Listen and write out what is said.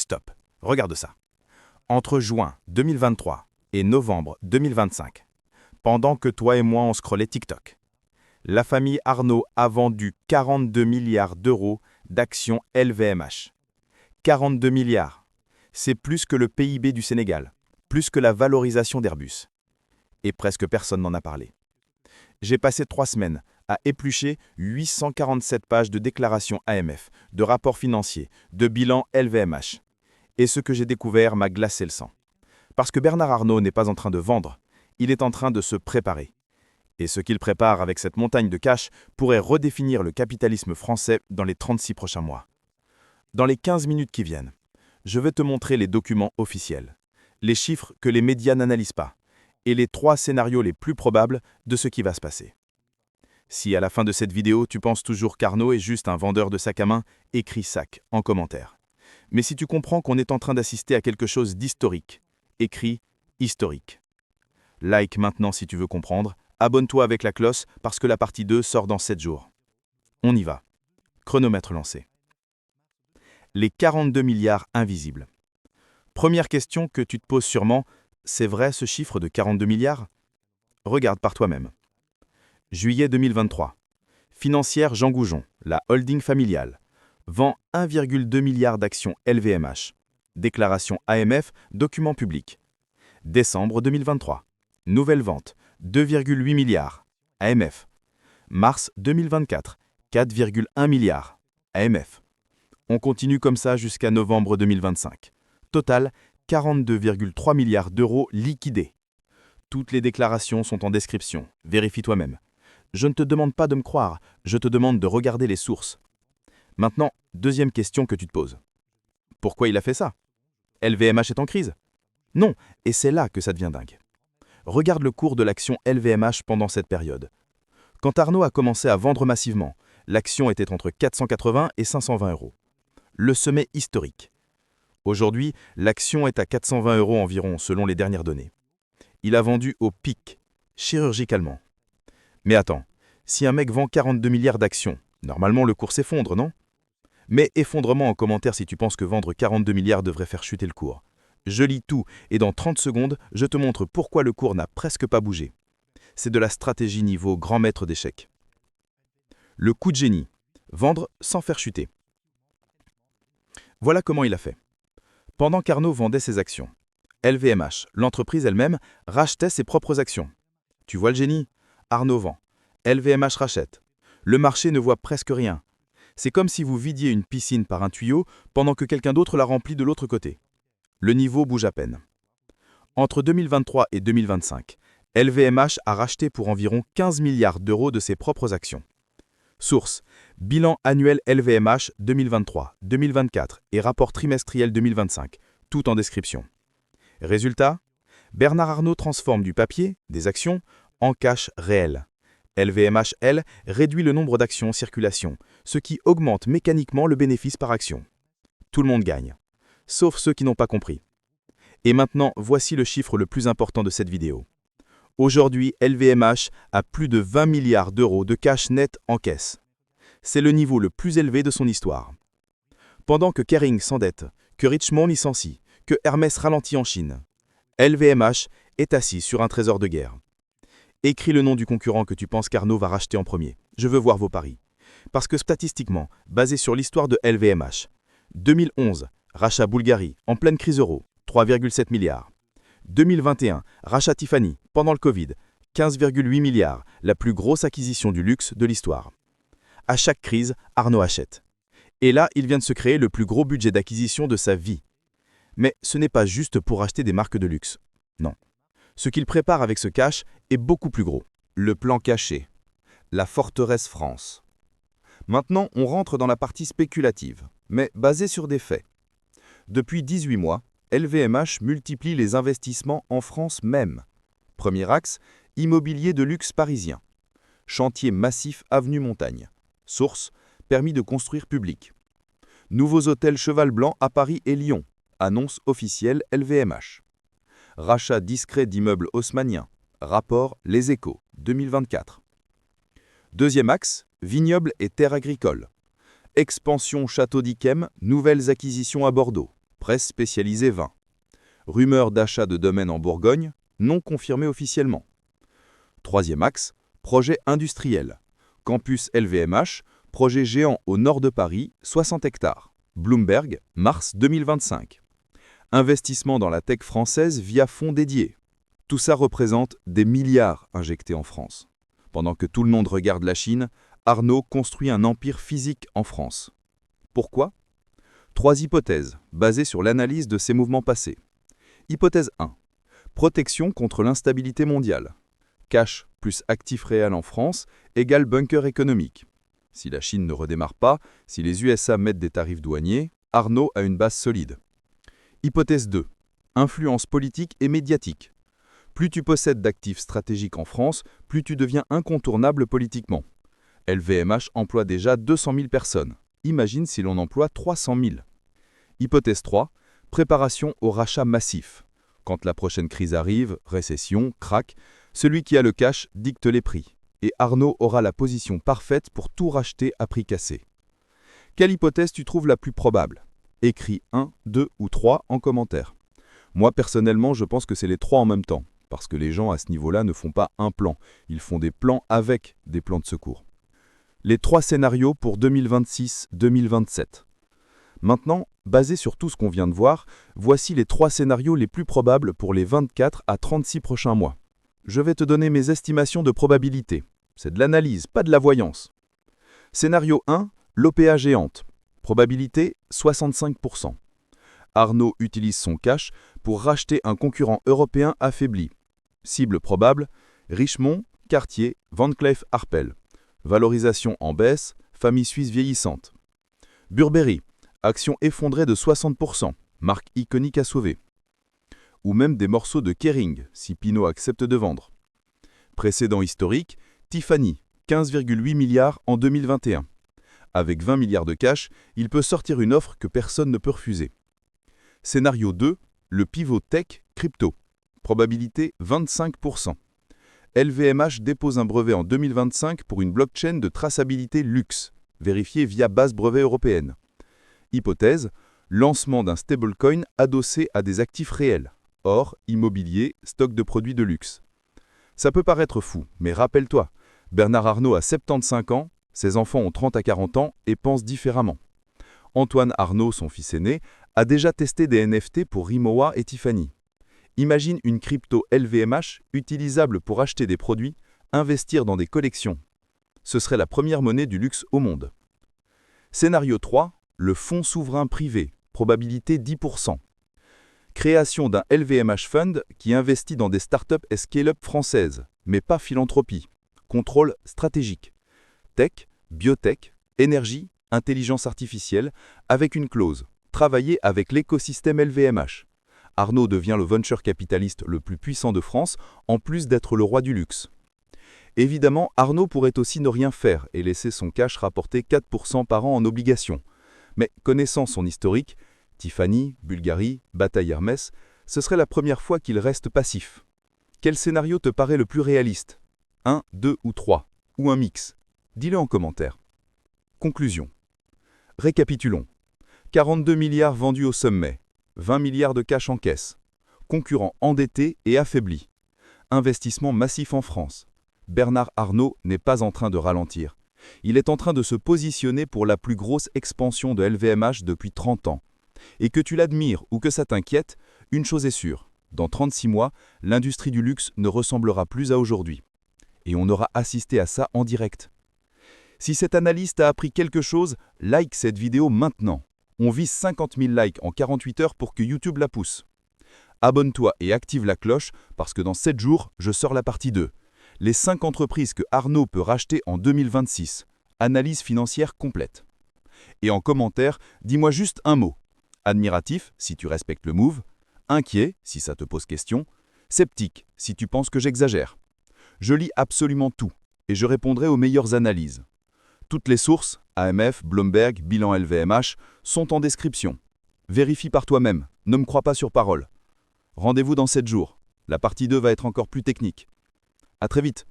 Stop. Regarde ça. Entre juin 2023 et novembre 2025, pendant que toi et moi on scrollait TikTok, la famille Arnault a vendu 42 milliards d'euros d'actions LVMH. 42 milliards. C'est plus que le PIB du Sénégal, plus que la valorisation d'Airbus. Et presque personne n'en a parlé. J'ai passé 3 semaines à éplucher 847 pages de déclarations AMF, de rapports financiers, de bilans LVMH. Et ce que j'ai découvert m'a glacé le sang. Parce que Bernard Arnault n'est pas en train de vendre, il est en train de se préparer. Et ce qu'il prépare avec cette montagne de cash pourrait redéfinir le capitalisme français dans les 36 prochains mois. Dans les 15 minutes qui viennent, je vais te montrer les documents officiels, les chiffres que les médias n'analysent pas, et les 3 scénarios les plus probables de ce qui va se passer. Si à la fin de cette vidéo, tu penses toujours qu'Arnault est juste un vendeur de sac à main, écris SAC en commentaire. Mais si tu comprends qu'on est en train d'assister à quelque chose d'historique, écris historique. Like maintenant si tu veux comprendre, abonne-toi avec la cloche parce que la partie 2 sort dans 7 jours. On y va. Chronomètre lancé. Les 42 milliards invisibles. Première question que tu te poses sûrement, c'est vrai ce chiffre de 42 milliards? Regarde par toi-même. Juillet 2023. Financière Jean Goujon, la holding familiale, vend 1,2 milliard d'actions LVMH. Déclaration AMF, document public. Décembre 2023. Nouvelle vente, 2,8 milliards. AMF. Mars 2024, 4,1 milliards. AMF. On continue comme ça jusqu'à novembre 2025. Total, 42,3 milliards d'euros liquidés. Toutes les déclarations sont en description. Vérifie toi-même. Je ne te demande pas de me croire, je te demande de regarder les sources. Maintenant, deuxième question que tu te poses. Pourquoi il a fait ça? LVMH est en crise? Non, et c'est là que ça devient dingue. Regarde le cours de l'action LVMH pendant cette période. Quand Arnault a commencé à vendre massivement, l'action était entre 480 et 520 euros. Le sommet historique. Aujourd'hui, l'action est à 420 euros environ selon les dernières données. Il a vendu au pic, chirurgicalement. Mais attends, si un mec vend 42 milliards d'actions, normalement le cours s'effondre, non? Mets effondrement en commentaire si tu penses que vendre 42 milliards devrait faire chuter le cours. Je lis tout et dans 30 secondes, je te montre pourquoi le cours n'a presque pas bougé. C'est de la stratégie niveau grand maître d'échecs. Le coup de génie. Vendre sans faire chuter. Voilà comment il a fait. Pendant qu'Arnault vendait ses actions, LVMH, l'entreprise elle-même, rachetait ses propres actions. Tu vois le génie? Arnault vend. LVMH rachète. Le marché ne voit presque rien. C'est comme si vous vidiez une piscine par un tuyau pendant que quelqu'un d'autre la remplit de l'autre côté. Le niveau bouge à peine. Entre 2023 et 2025, LVMH a racheté pour environ 15 milliards d'euros de ses propres actions. Source: bilan annuel LVMH 2023, 2024 et rapport trimestriel 2025, tout en description. Résultat: Bernard Arnault transforme du papier, des actions, en cash réel. LVMH, elle, réduit le nombre d'actions en circulation, ce qui augmente mécaniquement le bénéfice par action. Tout le monde gagne, sauf ceux qui n'ont pas compris. Et maintenant, voici le chiffre le plus important de cette vidéo. Aujourd'hui, LVMH a plus de 20 milliards d'euros de cash net en caisse. C'est le niveau le plus élevé de son histoire. Pendant que Kering s'endette, que Richemont licencie, que Hermès ralentit en Chine, LVMH est assis sur un trésor de guerre. Écris le nom du concurrent que tu penses qu'Arnault va racheter en premier. Je veux voir vos paris. Parce que statistiquement, basé sur l'histoire de LVMH, 2011, rachat Bulgari, en pleine crise euro, 3,7 milliards. 2021, rachat Tiffany, pendant le Covid, 15,8 milliards, la plus grosse acquisition du luxe de l'histoire. À chaque crise, Arnault achète. Et là, il vient de se créer le plus gros budget d'acquisition de sa vie. Mais ce n'est pas juste pour acheter des marques de luxe. Non. Ce qu'il prépare avec ce cash est beaucoup plus gros. Le plan caché. La forteresse France. Maintenant, on rentre dans la partie spéculative, mais basée sur des faits. Depuis 18 mois, LVMH multiplie les investissements en France même. Premier axe, immobilier de luxe parisien. Chantier massif avenue Montaigne. Source, permis de construire public. Nouveaux hôtels Cheval Blanc à Paris et Lyon. Annonce officielle LVMH. Rachat discret d'immeubles haussmanniens. Rapport Les Échos, 2024. Deuxième axe, vignobles et terres agricoles. Expansion Château d'Yquem, nouvelles acquisitions à Bordeaux. presse spécialisée vin. Rumeur d'achat de domaines en Bourgogne, non confirmée officiellement. Troisième axe, projet industriel. Campus LVMH, projet géant au nord de Paris, 60 hectares. Bloomberg, mars 2025. Investissement dans la tech française via fonds dédiés. Tout ça représente des milliards injectés en France. Pendant que tout le monde regarde la Chine, Arnaud construit un empire physique en France. Pourquoi? 3 hypothèses, basées sur l'analyse de ces mouvements passés. Hypothèse 1. Protection contre l'instabilité mondiale. Cash plus actif réel en France égale bunker économique. Si la Chine ne redémarre pas, si les USA mettent des tarifs douaniers, Arnaud a une base solide. Hypothèse 2. Influence politique et médiatique. Plus tu possèdes d'actifs stratégiques en France, plus tu deviens incontournable politiquement. LVMH emploie déjà 200 000 personnes. Imagine si l'on emploie 300 000. Hypothèse 3. Préparation au rachat massif. Quand la prochaine crise arrive, récession, crack, celui qui a le cash dicte les prix. Et Arnaud aura la position parfaite pour tout racheter à prix cassé. Quelle hypothèse tu trouves la plus probable? Écris 1, 2 ou 3 en commentaire. Moi, personnellement, je pense que c'est les 3 en même temps, parce que les gens à ce niveau-là ne font pas un plan, ils font des plans avec des plans de secours. Les 3 scénarios pour 2026-2027. Maintenant, basé sur tout ce qu'on vient de voir, voici les 3 scénarios les plus probables pour les 24 à 36 prochains mois. Je vais te donner mes estimations de probabilité. C'est de l'analyse, pas de la voyance. Scénario 1, l'OPA géante. Probabilité 65%. Arnaud utilise son cash pour racheter un concurrent européen affaibli. Cible probable, Richemont, Cartier, Van Cleef Arpels. Valorisation en baisse, famille suisse vieillissante. Burberry, action effondrée de 60%, marque iconique à sauver. Ou même des morceaux de Kering, si Pinault accepte de vendre. Précédent historique, Tiffany, 15,8 milliards en 2021. Avec 20 milliards de cash, il peut sortir une offre que personne ne peut refuser. Scénario 2, le pivot tech crypto. Probabilité 25%. LVMH dépose un brevet en 2025 pour une blockchain de traçabilité luxe, vérifiée via base brevet européenne. Hypothèse, lancement d'un stablecoin adossé à des actifs réels, or, immobilier, stock de produits de luxe. Ça peut paraître fou, mais rappelle-toi, Bernard Arnault a 75 ans, ses enfants ont 30 à 40 ans et pensent différemment. Antoine Arnault, son fils aîné, a déjà testé des NFT pour Rimowa et Tiffany. Imagine une crypto LVMH utilisable pour acheter des produits, investir dans des collections. Ce serait la première monnaie du luxe au monde. Scénario 3, le fonds souverain privé, probabilité 10%. Création d'un LVMH Fund qui investit dans des startups et scale-up françaises, mais pas philanthropie. Contrôle stratégique. Tech, biotech, énergie, intelligence artificielle, avec une clause. Travailler avec l'écosystème LVMH. Arnaud devient le venture capitaliste le plus puissant de France, en plus d'être le roi du luxe. Évidemment, Arnaud pourrait aussi ne rien faire et laisser son cash rapporter 4% par an en obligations. Mais connaissant son historique, Tiffany, Bulgari, Bataille Hermès, ce serait la première fois qu'il reste passif. Quel scénario te paraît le plus réaliste? 1, 2 ou 3? Ou un mix? Dis-le en commentaire. Conclusion. Récapitulons. 42 milliards vendus au sommet. 20 milliards de cash en caisse. Concurrents endettés et affaiblis. Investissement massif en France. Bernard Arnault n'est pas en train de ralentir. Il est en train de se positionner pour la plus grosse expansion de LVMH depuis 30 ans. Et que tu l'admires ou que ça t'inquiète, une chose est sûre. Dans 36 mois, l'industrie du luxe ne ressemblera plus à aujourd'hui. Et on aura assisté à ça en direct. Si cette analyse t'a appris quelque chose, like cette vidéo maintenant. On vise 50 000 likes en 48 heures pour que YouTube la pousse. Abonne-toi et active la cloche parce que dans 7 jours, je sors la partie 2. Les 5 entreprises que Arnaud peut racheter en 2026. Analyse financière complète. Et en commentaire, dis-moi juste un mot. Admiratif, si tu respectes le move. Inquiet, si ça te pose question. Sceptique, si tu penses que j'exagère. Je lis absolument tout et je répondrai aux meilleures analyses. Toutes les sources, AMF, Bloomberg, bilan LVMH, sont en description. Vérifie par toi-même, ne me crois pas sur parole. Rendez-vous dans 7 jours. La partie 2 va être encore plus technique. À très vite.